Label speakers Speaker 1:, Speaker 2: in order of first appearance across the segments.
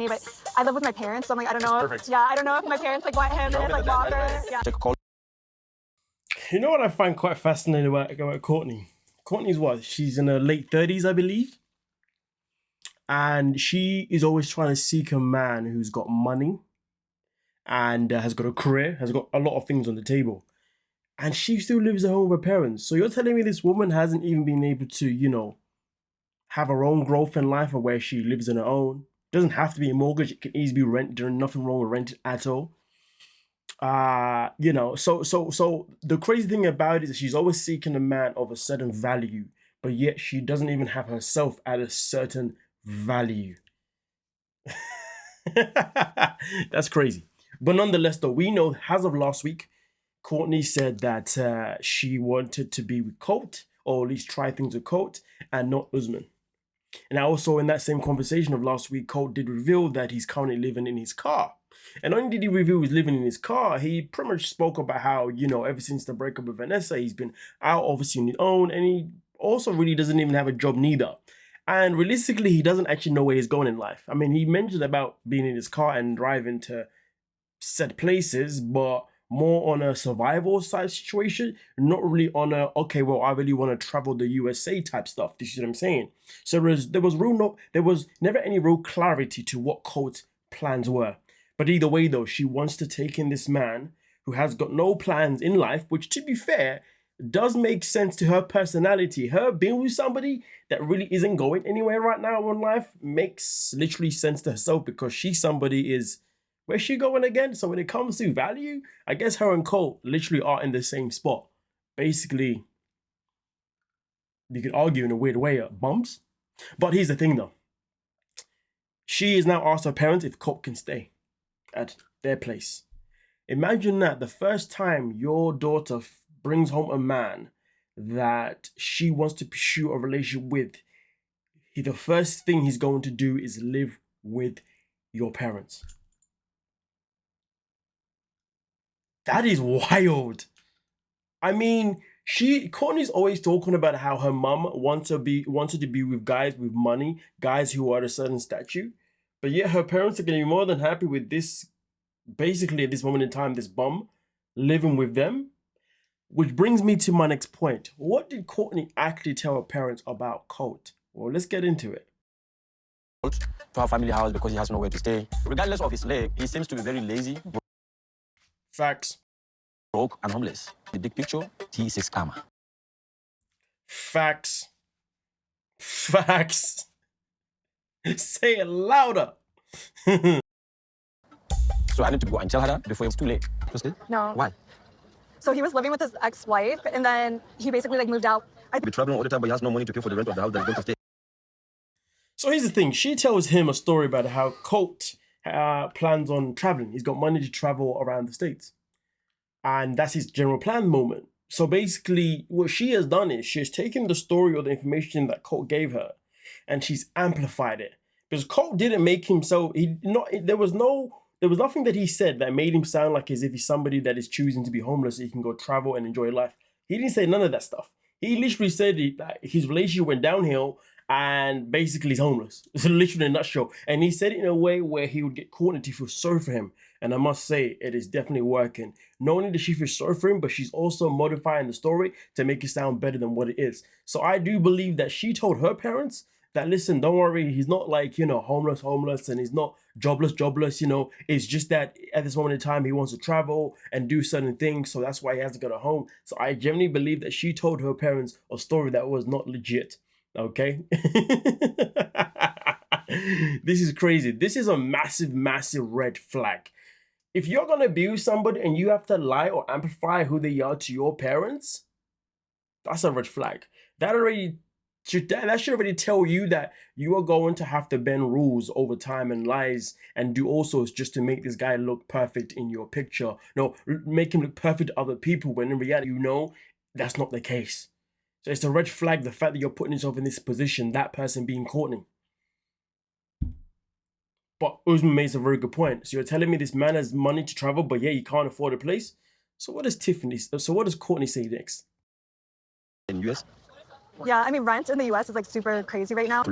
Speaker 1: Courtney, but I live with my parents, so I'm like, I don't know. I don't know if my parents like want him in his like locker. Yeah.
Speaker 2: You know what I find quite fascinating about Courtney? Courtney's what? She's in her late 30s, I believe. And she is always trying to seek a man who's got money and has got a career, has got a lot of things on the table. And she still lives at home with her parents. So you're telling me this woman hasn't even been able to, you know, have her own growth in life, or where she lives on her own. Doesn't have to be a mortgage. It can easily be rent. There's nothing wrong with rent at all. You know, so the crazy thing about it is she's always seeking a man of a certain value, but yet she doesn't even have herself at a certain value. That's crazy. But nonetheless, though, we know as of last week, Courtney said that she wanted to be with Colt, or at least try things with Colt, and not Usman. And also in that same conversation of last week, Colt did reveal that he's currently living in his car. And not only did he reveal he's living in his car, he pretty much spoke about how, you know, ever since the breakup with Vanessa, he's been out obviously on his own, and he also really doesn't even have a job neither. And realistically, he doesn't actually know where he's going in life. I mean, he mentioned about being in his car and driving to set places, but more on a survival type situation, not really on a, okay, well, I really want to travel the USA type stuff. This is what I'm saying. So there was never any real clarity to what Colt's plans were. But either way, though, she wants to take in this man who has got no plans in life, which, to be fair, does make sense to her personality. Her being with somebody that really isn't going anywhere right now in life makes literally sense to herself, because she's somebody is, where's she going again? So when it comes to value, I guess her and Colt literally are in the same spot. Basically, you could argue in a weird way, bumps. But here's the thing, though. She is now asked her parents if Colt can stay at their place. Imagine that the first time your daughter brings home a man that she wants to pursue a relationship with, the first thing he's going to do is live with your parents. That is wild. I mean, Courtney's always talking about how her mum wanted to be with guys with money, guys who are at a certain stature, but yet her parents are going to be more than happy with this, basically at this moment in time, this bum living with them. Which brings me to my next point. What did Courtney actually tell her parents about Colt? Well, let's get into it.
Speaker 3: To our family house because he has nowhere to stay. Regardless of his leg, he seems to be very lazy,
Speaker 2: Facts.
Speaker 3: broke, and homeless. The big picture, he is a scammer.
Speaker 2: Facts. Facts. Say it louder.
Speaker 3: So I need to go and tell her that before it's too late.
Speaker 1: No.
Speaker 3: Why?
Speaker 1: So he was living with his ex-wife, and then he basically like moved out.
Speaker 3: He'll be traveling all the time, but he has no money to pay for the rent of the house that he's going to stay.
Speaker 2: So here's the thing. She tells him a story about how Colt plans on traveling. He's got money to travel around the States. And that's his general plan moment. So basically, what she has done is she's taken the story or the information that Colt gave her, and she's amplified it. Because Colt didn't make himself, there was nothing that he said that made him sound like as if he's somebody that is choosing to be homeless so he can go travel and enjoy life. He didn't say none of that stuff. He literally said that his relationship went downhill and basically he's homeless. It's literally in a nutshell. And he said it in a way where he would get Courtney to feel sorry for him. And I must say, it is definitely working. Not only does she feel sorry for him, but she's also modifying the story to make it sound better than what it is. So I do believe that she told her parents that, listen, don't worry, he's not like, you know, homeless, and he's not jobless, you know. It's just that at this moment in time, he wants to travel and do certain things, so that's why he hasn't got a home. So I genuinely believe that she told her parents a story that was not legit, okay? This is crazy. This is a massive, massive red flag. If you're going to abuse somebody and you have to lie or amplify who they are to your parents, that's a red flag. That should already tell you that you are going to have to bend rules over time and lies and do all sorts just to make this guy look perfect in your picture. No, make him look perfect to other people, when in reality, you know, that's not the case. So it's a red flag, the fact that you're putting yourself in this position, that person being Courtney. But Usman makes a very good point. So you're telling me this man has money to travel, but yeah, he can't afford a place? So what does Courtney say next?
Speaker 3: In US?
Speaker 1: Yeah, I mean, rent in the US is like super crazy right now.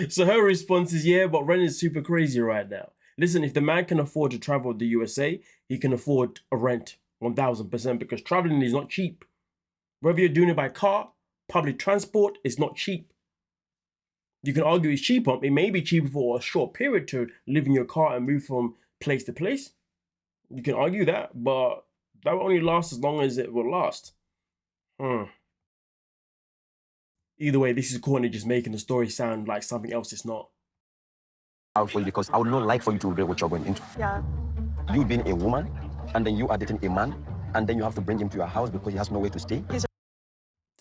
Speaker 2: So her response is, yeah, but rent is super crazy right now. Listen, if the man can afford to travel to the USA, he can afford a rent 1000% because traveling is not cheap. Whether you're doing it by car, public transport is not cheap. You can argue it's cheaper. It may be cheaper for a short period to live in your car and move from place to place. You can argue that, but that will only last as long as it will last. Either way, this is Courtney just making the story sound like something else it's not.
Speaker 3: Out for you because I would not like for you to regret what you're going into.
Speaker 1: Yeah.
Speaker 3: You being a woman, and then you are dating a man, and then you have to bring him to your house because he has nowhere to stay.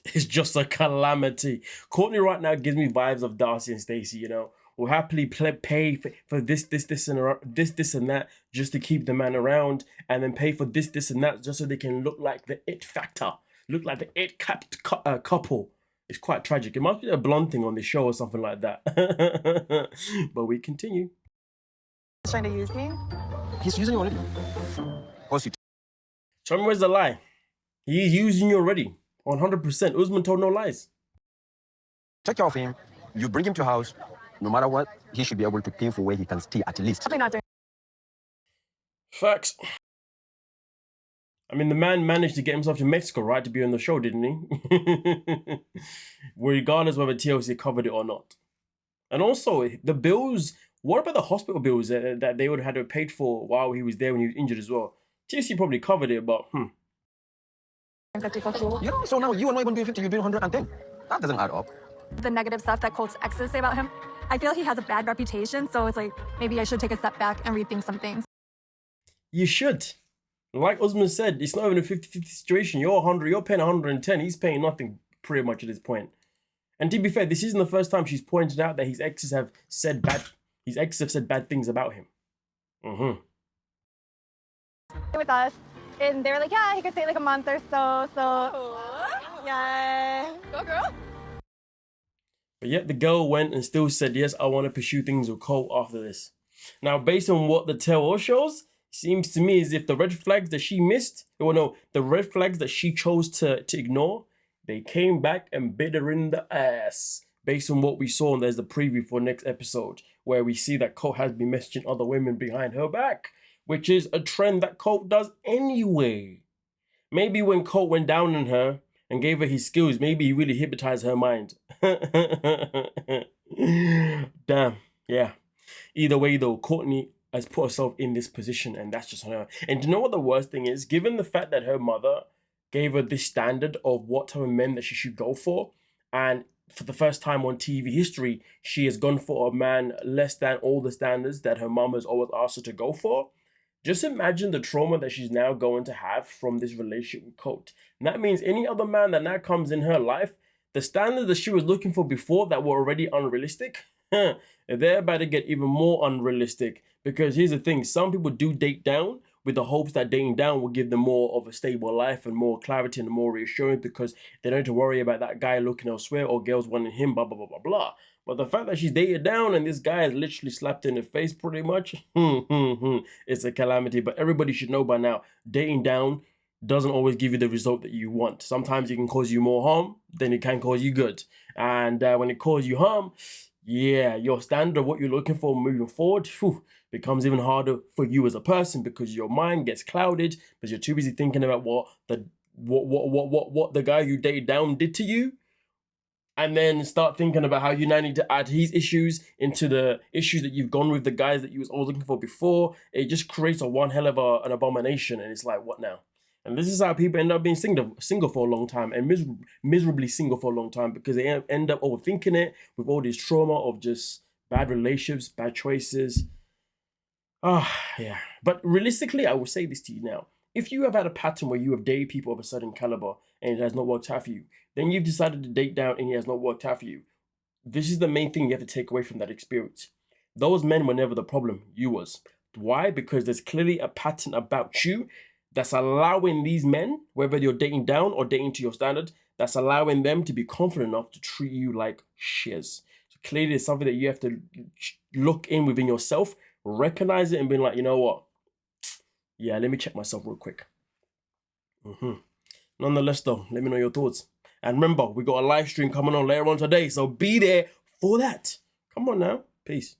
Speaker 2: It's just a calamity. Courtney right now gives me vibes of Darcy and Stacey, you know. Will happily pay for this, and that just to keep the man around, and then pay for this, and that just so they can look like the it factor, look like the it couple. It's quite tragic. It must be a blonde thing on the show or something like that. But we continue.
Speaker 1: He's trying to use me.
Speaker 3: He's using you already. Of course, you
Speaker 2: Tell me where's the lie. He's using you already. 100%. Usman told no lies.
Speaker 3: take care of him. You bring him to your house. No matter what, he should be able to pay for where he can stay at least.
Speaker 1: Definitely not doing.
Speaker 2: Facts. I mean, the man managed to get himself to Mexico, right, to be on the show, didn't he? Regardless whether TLC covered it or not. And also, the bills, what about the hospital bills that they would have had to have paid for while he was there when he was injured as well? TLC probably covered it, but
Speaker 3: Yeah, so now you are not even doing 50, you're doing 110. That doesn't add up.
Speaker 1: The negative stuff that Colt's exes say about him. I feel he has a bad reputation, so it's like maybe I should take a step back and rethink some things.
Speaker 2: you should. Like Usman said, it's not even a 50-50 situation. You're 100, you're paying 110. He's paying nothing pretty much at this point. And to be fair, this isn't the first time she's pointed out that his exes have said bad things about him.
Speaker 1: With us, and they were like, yeah, he could stay like a month or so. So, yeah. Go girl.
Speaker 2: But yet the girl went and still said, yes, I want to pursue things with Colt after this. Now, based on what the tell-all shows, seems to me as if the red flags that she missed, the red flags that she chose to ignore, they came back and bit her in the ass. Based on what we saw, and there's the preview for next episode, where we see that Colt has been messaging other women behind her back, which is a trend that Colt does anyway. Maybe when Colt went down on her and gave her his skills, maybe he really hypnotized her mind. Damn, yeah. Either way though, Courtney has put herself in this position, and that's just her. And do you know what the worst thing is? Given the fact that her mother gave her this standard of what type of men that she should go for, and for the first time on TV history, she has gone for a man less than all the standards that her mom has always asked her to go for. Just imagine the trauma that she's now going to have from this relationship with Colt. And that means any other man that now comes in her life, the standards that she was looking for before that were already unrealistic, they're about to get even more unrealistic. Because here's the thing, some people do date down with the hopes that dating down will give them more of a stable life and more clarity and more reassurance because they don't have to worry about that guy looking elsewhere or girls wanting him, blah, blah, blah, blah, blah. But the fact that she's dated down and this guy is literally slapped in the face pretty much, it's a calamity. But everybody should know by now, dating down doesn't always give you the result that you want. Sometimes it can cause you more harm than it can cause you good. And when it causes you harm, yeah, your standard of what you're looking for moving forward becomes even harder for you as a person because your mind gets clouded because you're too busy thinking about what the guy you dated down did to you, and then start thinking about how you now need to add his issues into the issues that you've gone with the guys that you was always looking for before. It just creates one hell of an abomination, and it's like, what now? And this is how people end up being single for a long time and miserably single for a long time because they end up overthinking it with all this trauma of just bad relationships, bad choices. Yeah. But realistically, I will say this to you now. If you have had a pattern where you have dated people of a certain caliber and it has not worked out for you, then you've decided to date down and it has not worked out for you. This is the main thing you have to take away from that experience. Those men were never the problem. You was. Why? Because there's clearly a pattern about you that's allowing these men, whether you're dating down or dating to your standard, that's allowing them to be confident enough to treat you like shiz. So clearly it's something that you have to look in within yourself, recognize it and be like, you know what? Yeah, let me check myself real quick. Nonetheless though, let me know your thoughts. And remember, we got a live stream coming on later on today, so be there for that. Come on now. Peace.